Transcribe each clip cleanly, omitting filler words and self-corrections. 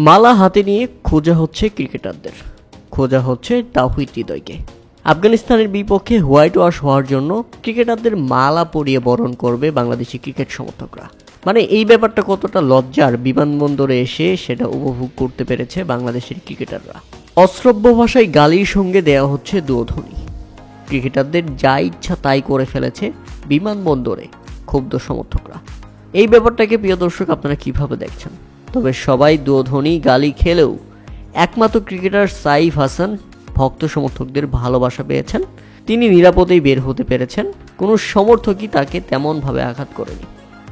মালা হাতে নিয়ে খোঁজা হচ্ছে ক্রিকেটারদের, খোঁজা হচ্ছে তাওহিদ হৃদয়কে। আফগানিস্তানের বিপক্ষে হোয়াইট ওয়াশ হওয়ার জন্য ক্রিকেটারদের মালা পরিয়ে বরণ করবে বাংলাদেশি ক্রিকেট সমর্থকরা। মানে এই ব্যাপারটা কতটা লজ্জার, বিমানবন্দরে এসে সেটা উপভোগ করতে পেরেছে বাংলাদেশের ক্রিকেটাররা। অশ্রব্য ভাষায় গালির সঙ্গে দেওয়া হচ্ছে দুধ্বনি। ক্রিকেটারদের যা ইচ্ছা তাই করে ফেলেছে বিমানবন্দরে ক্ষুব্ধ সমর্থকরা। এই ব্যাপারটাকে প্রিয় দর্শক আপনারা কিভাবে দেখছেন? তবে সবাই দুধ্বনি গালি খেলেও একমাত্র ক্রিকেটার সাইফ হাসান ভক্ত সমর্থকদের ভালোবাসা পেয়েছেন। তিনি নিরাপদেই বের হতে পেরেছেন, কোনো সমর্থকই তাকে তেমনভাবে আঘাত করেনি।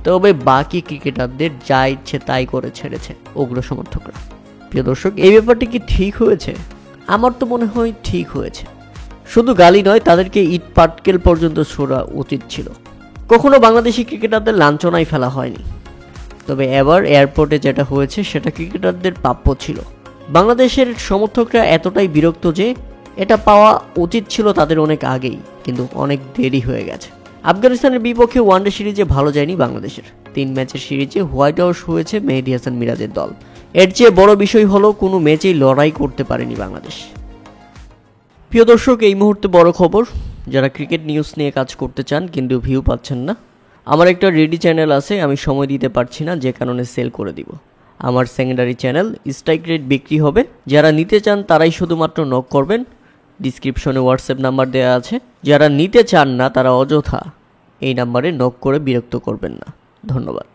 তবে বাকি ক্রিকেটারদের যা ইচ্ছে তাই করে ছেড়েছে উগ্র সমর্থকরা। প্রিয় দর্শক, এই ব্যাপারটি কি ঠিক হয়েছে? আমার তো মনে হয় ঠিক হয়েছে। শুধু গালি নয়, তাদেরকে ইট পাটকেল পর্যন্ত ছোড়া উচিত ছিল। কখনো বাংলাদেশি ক্রিকেটারদের লাঞ্ছনায় ফেলা হয়নি, তবে এবার এয়ারপোর্টে যেটা হয়েছে সেটা ক্রিকেটারদের প্রাপ্য ছিল। বাংলাদেশের সমর্থকরা এতটাই বিরক্ত যে এটা পাওয়া উচিত ছিল তাদের অনেক আগেই, কিন্তু অনেক দেরি হয়ে গেছে। আফগানিস্তানের বিপক্ষে ওয়ানডে সিরিজে ভালো যায়নি বাংলাদেশের। 3 ম্যাচের সিরিজে হোয়াইট ওয়াশ হয়েছে মেহেদী হাসান মিরাজের দল। এর চেয়ে বড় বিষয় হলো কোনো ম্যাচেই লড়াই করতে পারেনি বাংলাদেশ। প্রিয় দর্শক, এই মুহূর্তে বড় খবর, যারা ক্রিকেট নিউজ নিয়ে কাজ করতে চান কিন্তু ভিউ পাচ্ছেন না, আমার একটা রেডি চ্যানেল আছে, আমি সময় দিতে পারছি না, যে কারণে সেল করে দিব। আমার সেকেন্ডারি চ্যানেল স্ট্রাইক রেট বিক্রি হবে। যারা নিতে চান তারাই শুধুমাত্র নক করবেন। ডিসক্রিপশনে হোয়াটসঅ্যাপ নাম্বার দেওয়া আছে। যারা নিতে চান না তারা অযথা এই নাম্বারে নক করে বিরক্ত করবেন না। ধন্যবাদ।